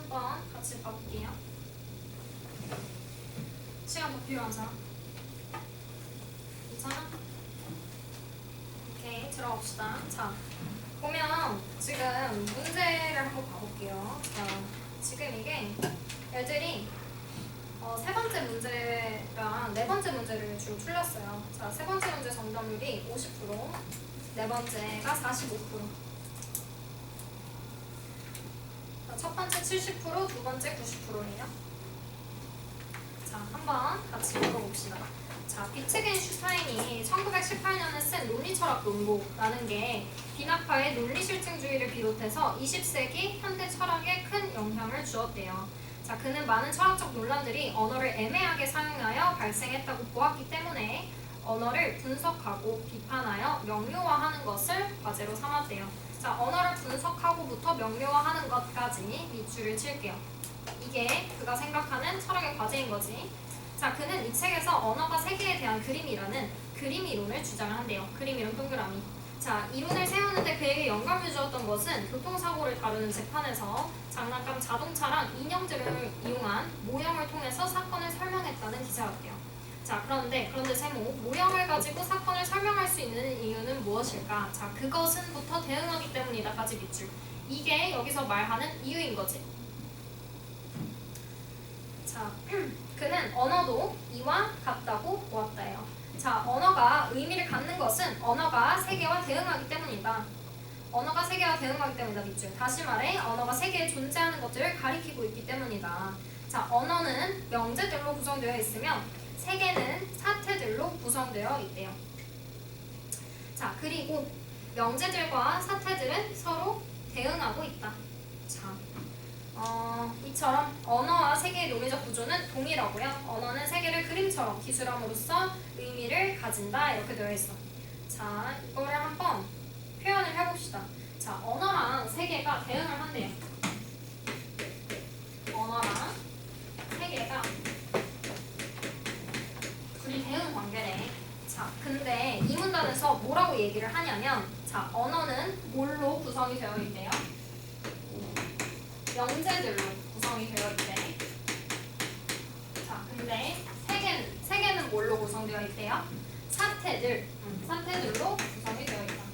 한번 같이 봐볼게요. 시간 더 필요한 사람? 괜찮아? 오케이, 들어봅시다. 자, 보면 지금 문제를 한번 봐볼게요. 자, 지금 이게 애들이 세 번째 문제랑 네 번째 문제를 주로 풀렸어요. 자, 세 번째 문제 정답률이 50%, 네 번째가 45%. 자, 첫 번째 70%, 두 번째 90%예요. 자, 한번 같이 읽어봅시다. 자, 비트겐슈타인이 1918년에 쓴 논리철학 논고라는 게 비나파의 논리실증주의를 비롯해서 20세기 현대 철학에 큰 영향을 주었대요. 자, 그는 많은 철학적 논란들이 언어를 애매하게 사용하여 발생했다고 보았기 때문에 언어를 분석하고 비판하여 명료화하는 것을 과제로 삼았대요. 자, 언어를 분석하고부터 명료화하는 것까지 밑줄을 칠게요. 이게 그가 생각하는 철학의 과제인 거지. 자, 그는 이 책에서 언어가 세계에 대한 그림이라는 그림 이론을 주장을 한대요. 그림 이론 동그라미. 자, 이론을 세우는데 그에게 영감을 주었던 것은 교통사고를 다루는 재판에서 장난감 자동차랑 인형들을 이용한 모형을 통해서 사건을 설명했다는 기사였대요. 자, 그런데 제목, 모형을 가지고 사건을 설명할 수 있는 이유는 무엇일까? 자, 그것은부터 대응하기 때문이다까지 밑줄. 이게 여기서 말하는 이유인 거지. 자, 그는 언어도 이와 같다고 보았다요. 자, 언어가 의미를 갖는 것은 언어가 세계와 대응하기 때문이다. 언어가 세계와 대응하기 때문이다. 밑줄. 다시 말해, 언어가 세계에 존재하는 것들을 가리키고 있기 때문이다. 자, 언어는 명제들로 구성되어 있으며 세계는 사태들로 구성되어 있대요. 자, 그리고 명제들과 사태들은 서로 대응하고 있다. 자, 이처럼 언어와 세계의 논리적 구조는 동일하고요. 언어는 세계를 그림처럼 기술함으로써 의미를 가진다. 이렇게 되어 있어. 자, 이거를 한번 표현을 해봅시다. 자, 언어랑 세계가 대응을 한대요. 언어랑 세계가 둘이 대응 관계래. 자, 근데 이 문단에서 뭐라고 얘기를 하냐면, 자, 언어는 뭘로 구성이 되어 있대요? 명제들로 구성이 되어 있대. 자, 근데 세계는 뭘로 구성되어 있대요? 사태들로 구성이 되어 있다.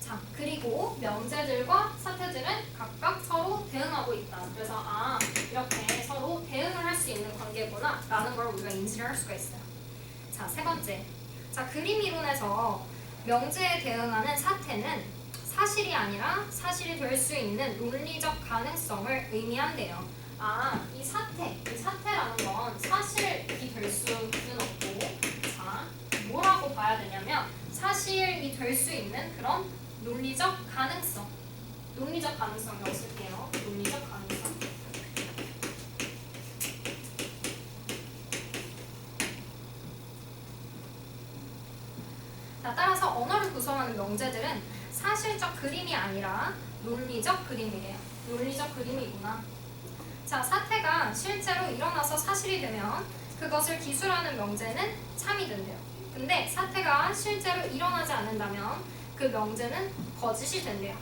자, 그리고 명제들과 사태들은 각각 서로 대응하고 있다. 그래서 이렇게 서로 대응을 할 수 있는 관계구나 라는 걸 우리가 인지를 할 수가 있어요. 자, 세 번째. 자, 그림 이론에서 명제에 대응하는 사태는 사실이 아니라 사실이 될 수 있는 논리적 가능성을 의미한대요. 이 사태라는 건 사실이 될 수는 없고, 자, 뭐라고 봐야 되냐면 사실이 될 수 있는 그런 논리적 가능성. 논리적 가능성이라고 쓸게요. 논리적 가능성. 자, 따라서 언어를 구성하는 명제들은 사실적 그림이 아니라 논리적 그림이래요. 논리적 그림이구나. 자, 사태가 실제로 일어나서 사실이 되면 그것을 기술하는 명제는 참이 된대요. 근데 사태가 실제로 일어나지 않는다면 그 명제는 거짓이 된대요.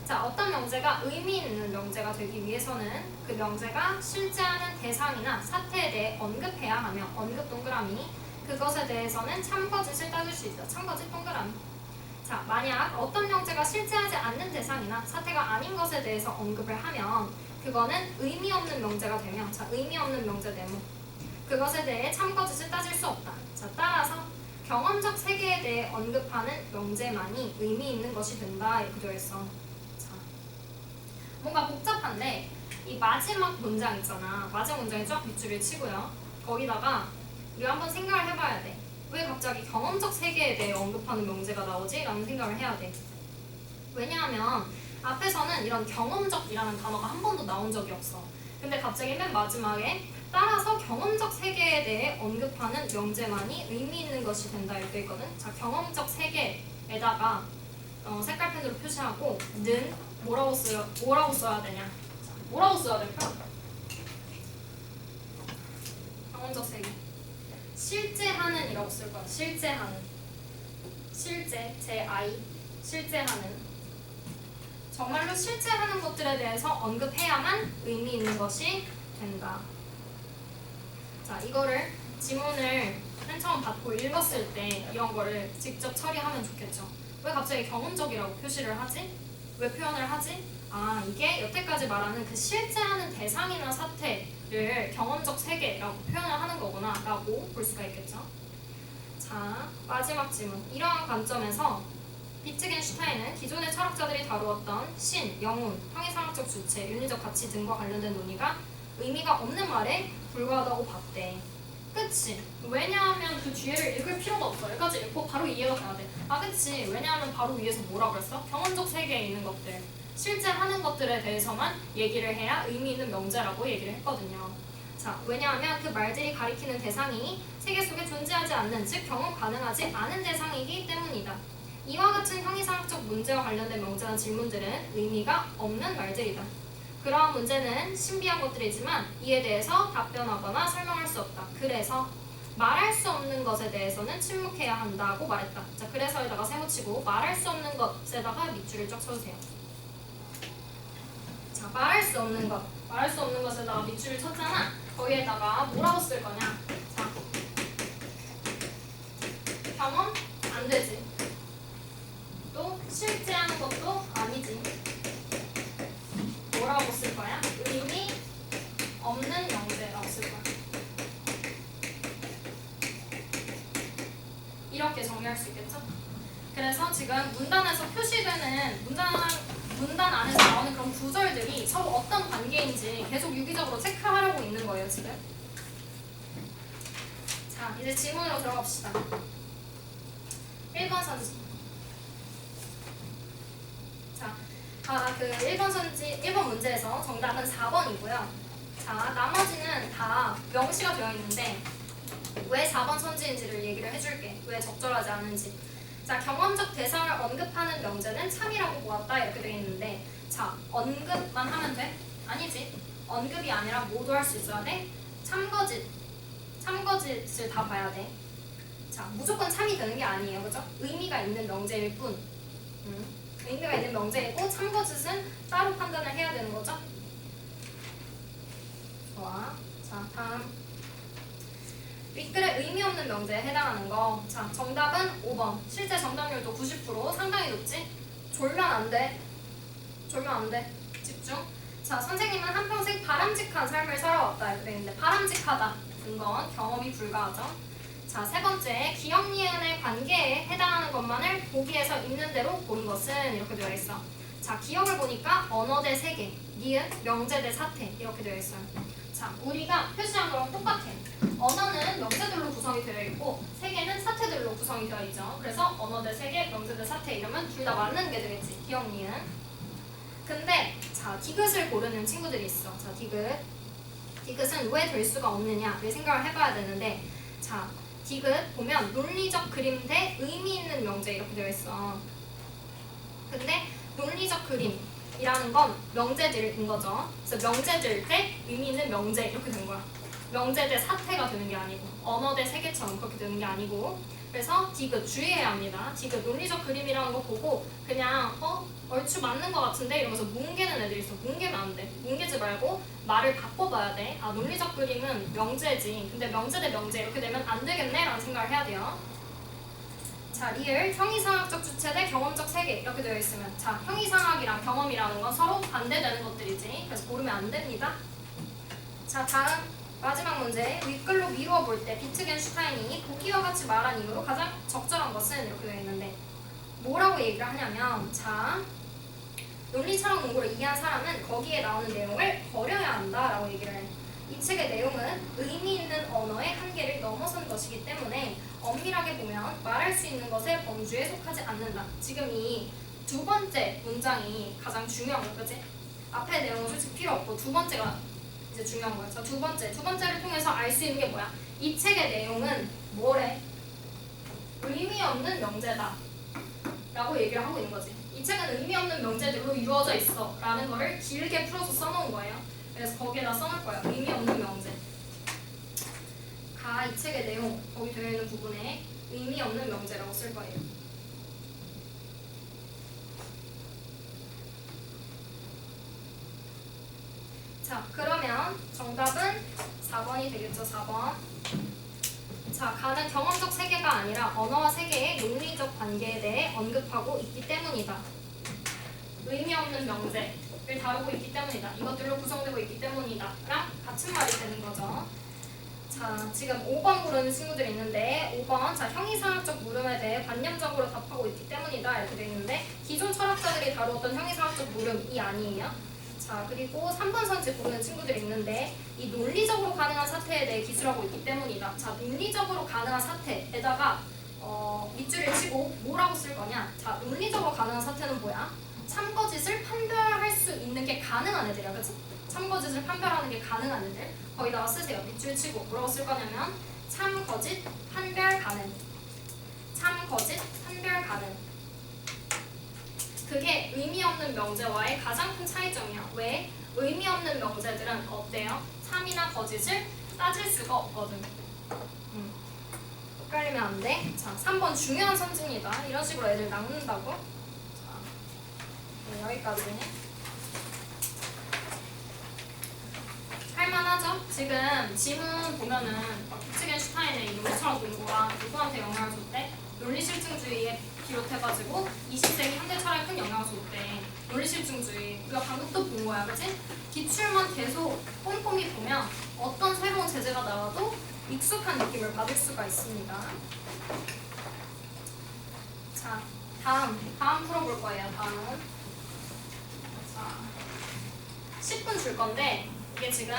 자, 어떤 명제가 의미 있는 명제가 되기 위해서는 그 명제가 실제하는 대상이나 사태에 대해 언급해야 하며, 언급 동그라미, 그것에 대해서는 참거짓을 따질 수 있다. 참거짓 동그라미. 자, 만약 어떤 명제가 실제하지 않는 대상이나 사태가 아닌 것에 대해서 언급을 하면 그거는 의미 없는 명제가 되며, 자, 의미 없는 명제 네모. 그것에 대해 참거짓을 따질 수 없다. 자, 따라서 경험적 세계에 대해 언급하는 명제만이 의미 있는 것이 된다. 이렇게 되어 있어. 자, 뭔가 복잡한데 이 마지막 문장 있잖아. 마지막 문장에 쫙 밑줄을 치고요. 거기다가 우리 한번 생각을 해봐야 돼. 왜 갑자기 경험적 세계에 대해 언급하는 명제가 나오지? 라는 생각을 해야 돼. 왜냐하면 앞에서는 이런 경험적이라는 단어가 한 번도 나온 적이 없어. 근데 갑자기 맨 마지막에 따라서 경험적 세계에 대해 언급하는 명제만이 의미 있는 것이 된다 이렇게 있거든. 자, 경험적 세계에다가 색깔펜으로 표시하고 는 뭐라고 써야 되냐? 자, 뭐라고 써야 될까? 경험적 세계. 실제하는이라고 쓸 거야. 실제하는. 실제, 제-I. 실제하는. 정말로 실제 하는 것들에 대해서 언급해야만 의미 있는 것이 된다. 자, 이거를 지문을 맨 처음 받고 읽었을 때 이런 거를 직접 처리하면 좋겠죠. 왜 갑자기 경험적이라고 표시를 하지? 왜 표현을 하지? 아, 이게 여태까지 말하는 그 실제 하는 대상이나 사태를 경험적 세계라고 표현을 하는 거구나 라고 볼 수가 있겠죠. 자, 마지막 질문. 이러한 관점에서 비트겐슈타인은 기존의 철학자들이 다루었던 신, 영혼, 형이상학적 주체, 윤리적 가치 등과 관련된 논의가 의미가 없는 말에 불과하다고 봤대. 그치? 왜냐하면 그 뒤에를 읽을 필요가 없어. 여기까지 읽고 바로 이해가 돼야 돼. 아, 그치? 왜냐하면 바로 위에서 뭐라 그랬어? 경험적 세계에 있는 것들, 실제 하는 것들에 대해서만 얘기를 해야 의미 있는 명제라고 얘기를 했거든요. 자, 왜냐하면 그 말들이 가리키는 대상이 세계 속에 존재하지 않는, 즉 경험 가능하지 않은 대상이기 때문이다. 이와 같은 형이상학적 문제와 관련된 명제나 질문들은 의미가 없는 말들이다. 그러한 문제는 신비한 것들이지만 이에 대해서 답변하거나 설명할 수 없다. 그래서 말할 수 없는 것에 대해서는 침묵해야 한다고 말했다. 자, 그래서에다가 세모치고 말할 수 없는 것에다가 밑줄을 쫙 쳐주세요. 자, 말할 수 없는 것. 말할 수 없는 것에다가 밑줄을 쳤잖아. 거기에다가 뭐라고 쓸 거냐? 자, 경험? 안 되지. 또 실제 하는 것도 아니지. 뭐라고 쓸 거야? 의미 없는 명제라고 쓸 거야. 이렇게 정리할 수 있겠죠? 그래서 지금 문단에서 표시되는 문단 안에서 나오는 그런 구절들이 서로 어떤 관계인지 계속 유기적으로 체크하려고 있는 거예요, 지금. 자, 이제 질문으로 들어갑시다. 1번 선지. 자, 그 1번 문제에서 정답은 4번이고요. 자, 나머지는 다 명시가 되어 있는데 왜 4번 선지인지를 얘기를 해줄게. 왜 적절하지 않은지. 자, 경험적 대상을 언급하는 명제는 참이라고 보았다 이렇게 되어 있는데, 자, 언급만 하면 돼? 아니지. 언급이 아니라 뭐도 할 수 있어야 돼? 참거짓을 다 봐야 돼. 자, 무조건 참이 되는 게 아니에요, 그죠? 의미가 있는 명제일 뿐. 의미가 있는 명제이고 참거짓은 따로 판단을 해야 되는 거죠. 좋아. 자, 다음. 윗글의 의미 없는 명제에 해당하는 거. 자, 정답은 5번. 실제 정답률도 90%. 상당히 높지? 졸면 안 돼. 졸면 안 돼. 집중. 자, 선생님은 한평생 바람직한 삶을 살아왔다 이렇게 되는데, 바람직하다 건 경험이 불가하죠. 자, 세 번째, 기억, 니은의 관계에 해당하는 것만을 보기에서 있는 대로 본 것은 이렇게 되어 있어. 자, 기억을 보니까 언어 대 세계, 니은, 명제 대 사태 이렇게 되어 있어요. 자, 우리가 표시한 거랑 똑같아. 언어는 명제들로 구성이 되어 있고 세계는 사태들로 구성이 되어 있죠. 그래서 언어 대 세계, 명제 대 사태 이러면 둘 다 맞는 게 되겠지. 기억, 니은. 근데 자, 디귿을 고르는 친구들이 있어. 자, 디귿. 디귿은 왜 될 수가 없느냐를 생각을 해봐야 되는데, 자, 디귿 보면 논리적 그림 대 의미 있는 명제 이렇게 되어 있어. 근데 논리적 그림이라는 건 명제들인 거죠. 그래서 명제들 대 의미 있는 명제 이렇게 된 거야. 명제 대 사태가 되는 게 아니고 언어 대 세계처럼 그렇게 되는 게 아니고. 그래서 디귿 주의해야 합니다. 디귿 논리적 그림이라는 거 보고 그냥 얼추 맞는 거 같은데 이러면서 뭉개는 애들이 있어. 뭉개면 안 돼. 뭉개지 말고 말을 바꿔봐야 돼. 아, 논리적 그림은 명제지. 근데 명제 대 명제 이렇게 되면 안 되겠네 라는 생각을 해야 돼요. 자, 리을, 형이상학적 주체 대 경험적 세계 이렇게 되어 있으면, 자, 형이상학이랑 경험이라는 건 서로 반대되는 것들이지. 그래서 고르면 안 됩니다. 자, 다음 마지막 문제. 윗글로 미루어 볼 때 비트겐슈타인이 보기와 같이 말한 이유로 가장 적절한 것은 이렇게 되어 있는데, 뭐라고 얘기를 하냐면, 자, 논리 철학 공부를 이해한 사람은 거기에 나오는 내용을 버려야 한다라고 얘기를 해. 이 책의 내용은 의미 있는 언어의 한계를 넘어선 것이기 때문에 엄밀하게 보면 말할 수 있는 것의 범주에 속하지 않는다. 지금 이 두 번째 문장이 가장 중요한 거야, 그치? 앞에 내용은 솔직히 필요 없고 두 번째가 이제 중요한 거야. 자, 두 번째를 통해서 알 수 있는 게 뭐야? 이 책의 내용은 뭐래? 의미 없는 명제다 라고 얘기를 하고 있는 거지. 이 책은 의미 없는 명제들로 이루어져 있어 라는 거를 길게 풀어서 써놓은 거예요. 그래서 거기에다 써놓을 거야. 의미 없는 명제. 이 책의 내용, 거기 되어 있는 부분에 의미 없는 명제라고 쓸 거예요. 자, 그러면 정답은 4번이 되겠죠. 4번. 자, 가는 경험적 세계가 아니라 언어와 세계의 논리적 관계에 대해 언급하고 있기 때문이다. 의미 없는 명제를 다루고 있기 때문이다. 이것들로 구성되고 있기 때문이다. 랑 같은 말이 되는 거죠. 자, 지금 5번 고르는 친구들이 있는데 5번, 자, 형이상학적 물음에 대해 관념적으로 답하고 있기 때문이다 이렇게 되어 있는데 기존 철학자들이 다루었던 형이상학적 물음이 아니에요. 자, 그리고 3번 선지 고르는 친구들이 있는데 이 논리적으로 가능한 사태에 대해 기술하고 있기 때문이다. 자, 논리적으로 가능한 사태에다가 밑줄을 치고 뭐라고 쓸 거냐? 자, 논리적으로 가능한 사태는 뭐야? 참거짓을 판별할 수 있는 게 가능한 애들이야, 그치? 참거짓을 판별하는 게 가능한 애들 거기다가 쓰세요. 밑줄 치고 뭐라고 쓸 거냐면 참거짓 판별 가능. 참거짓 판별 가능. 그게 의미 없는 명제와의 가장 큰 차이점이야. 왜? 의미 없는 명제들은 어때요? 참이나 거짓을 따질 수가 없거든. 헷갈리면 안 돼. 자, 3번 중요한 선지입니다. 이런 식으로 애들 낚는다고. 자, 네, 여기까지. 할만하죠? 지금 지문 보면은 비트겐슈타인의 이 논리철학 연구가 누구한테 영향을 줬대? 논리실증주의에 비롯해가지고 20세기 현대철학에 큰 영향을 줬대. 논리실증주의. 우리가 방금 또 본 거야, 그치? 기출만 계속 꼼꼼히 보면 어떤 새로운 제재가 나와도 익숙한 느낌을 받을 수가 있습니다. 자, 다음 풀어볼 거예요. 다음. 자, 10분 줄 건데 이게 지금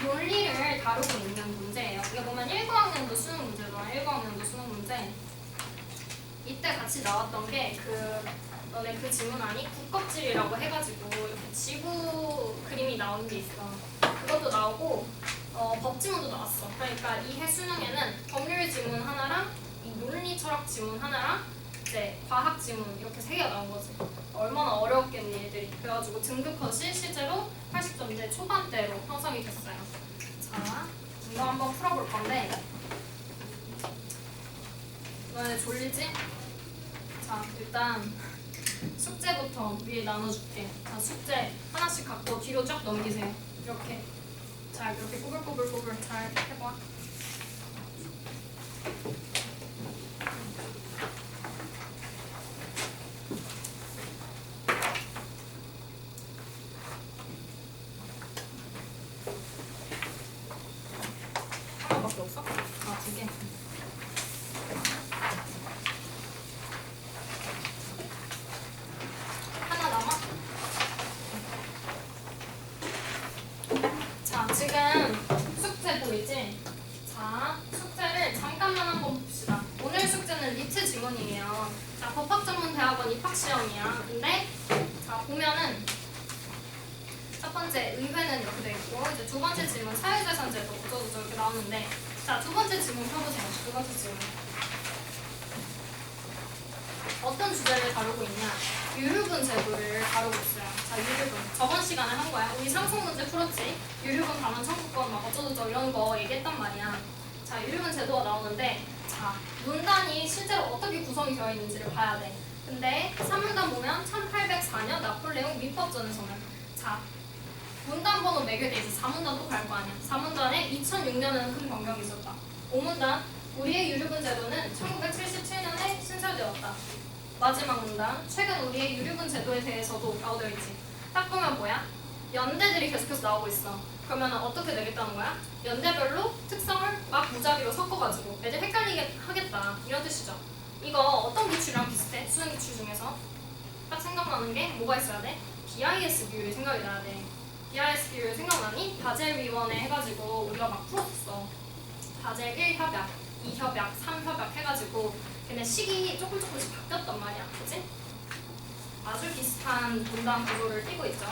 논리를 다루고 있는 문제예요. 이거 보면 19학년도 수능 문제잖아. 19학년도 수능 문제. 이때 같이 나왔던 게 너네 그 지문안이 국껍질이라고 해가지고 이렇게 지구 그림이 나오는 게 있어. 그것도 나오고 법지문도 나왔어. 그러니까 이 해 수능에는 법률 지문 하나랑 이 논리 철학 지문 하나랑 이제 과학 지문 이렇게 3개가 나온 거지. 얼마나 어려웠겠니 애들이. 그래가지고 등급컷이 실제로 80점대 초반대로 형성이 됐어요. 자, 이거 한번 풀어볼 건데 너네 졸리지? 자, 일단 숙제부터 위에 나눠줄게. 자, 숙제 하나씩 갖고 뒤로 쫙 넘기세요. 이렇게. 자, 이렇게 꼬불꼬불꼬불 잘 해봐. 하나밖에 없어? 아, 2개. 하나 남아? 자, 지금 숙제 보이지? 자, 숙제를 잠깐만 한번 봅시다. 오늘 숙제는 리트 지문이에요. 자, 법학전문대학원 입학시험이야. 근데 자, 보면은 첫 번째 의회는 이렇게 돼 있고 이제 두 번째 질문 사회재산제도 어쩌고저쩌고 이렇게 나오는데 자, 두 번째 질문 펴보세요. 두 번째 질문. 어떤 주제를 다루고 있냐? 유류분 제도를 다루고 있어요. 자, 유류분. 저번 시간에 한 거야. 우리 상속 문제 풀었지? 유류분 반환 청구권 막 어쩌고저쩌고 이런 거 얘기했단 말이야. 자, 유류분 제도가 나오는데 자, 문단이 실제로 어떻게 구성이 되어 있는지를 봐야 돼. 근데 3문단 보면 1804년 나폴레옹 민법전에서는 자, 문단 번호 매겨져 있어. 4문단도 갈 거 아니야. 4문단에 2006년에는 큰 변경이 있었다. 5문단 우리의 유류분 제도는 1977년에 신설되었다. 마지막 문단 최근 우리의 유류분 제도에 대해서도 라고 되어 있지. 딱 보면 뭐야? 연대들이 계속해서 나오고 있어. 그러면 어떻게 되겠다는 거야? 연대별로 특성을 막 무작위로 섞어가지고 애들 헷갈리게 하겠다. 이런 뜻이죠. 이거 어떤 기출이랑 비슷해? 수능 기출 중에서 딱 생각나는 게 뭐가 있어야 돼? BIS 비율이 생각이 나야 돼. BIS 비율 생각나니? 바젤위원회 해가지고 우리가 막 풀었어. 바젤 1협약, 2협약, 3협약 해가지고 걔네 식이 조금씩 바뀌었단 말이야. 그치? 아주 비슷한 분단 구조를 띠고 있죠.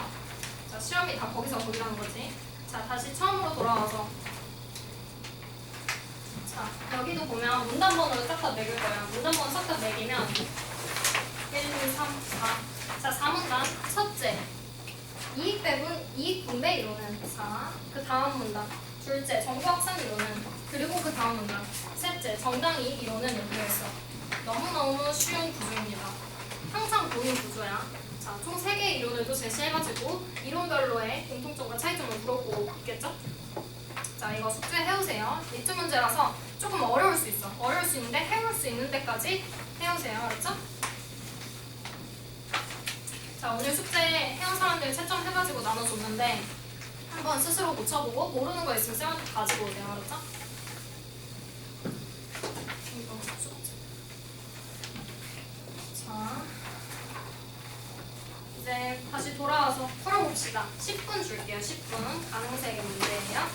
자, 시험이 다 거기서 거기라는 거지. 자, 다시 처음으로 돌아와서 자, 여기도 보면 문단 번호를 싹 다 매길 거야. 문단 번호 싹 다 매기면 1, 2, 3, 4. 자, 4문단 첫째 이익 분배 이론은 4. 그 다음 문단 둘째 정보 확산 이론은 그리고 그 다음 문단 셋째 정당 이익 이론은 여기에 있어. 너무너무 쉬운 구조입니다. 항상 보는 구조야. 자, 총 3개의 이론을 또 제시해가지고 이론별로의 공통점과 차이점을 물어보고 있겠죠? 자, 이거 숙제 해오세요. 니트 문제라서 조금 어려울 수 있어. 어려울 수 있는데 해올 수 있는 데까지 해오세요. 알았죠? 자, 오늘 숙제 해온 사람들 채점 해가지고 나눠줬는데 한번 스스로 고쳐보고 모르는 거 있으면 쌤한테 가지고 오세요. 알았죠? 이거 숙제. 자, 이제 다시 돌아와서 풀어봅시다. 10분 줄게요. 10분. 가능색의 문제예요.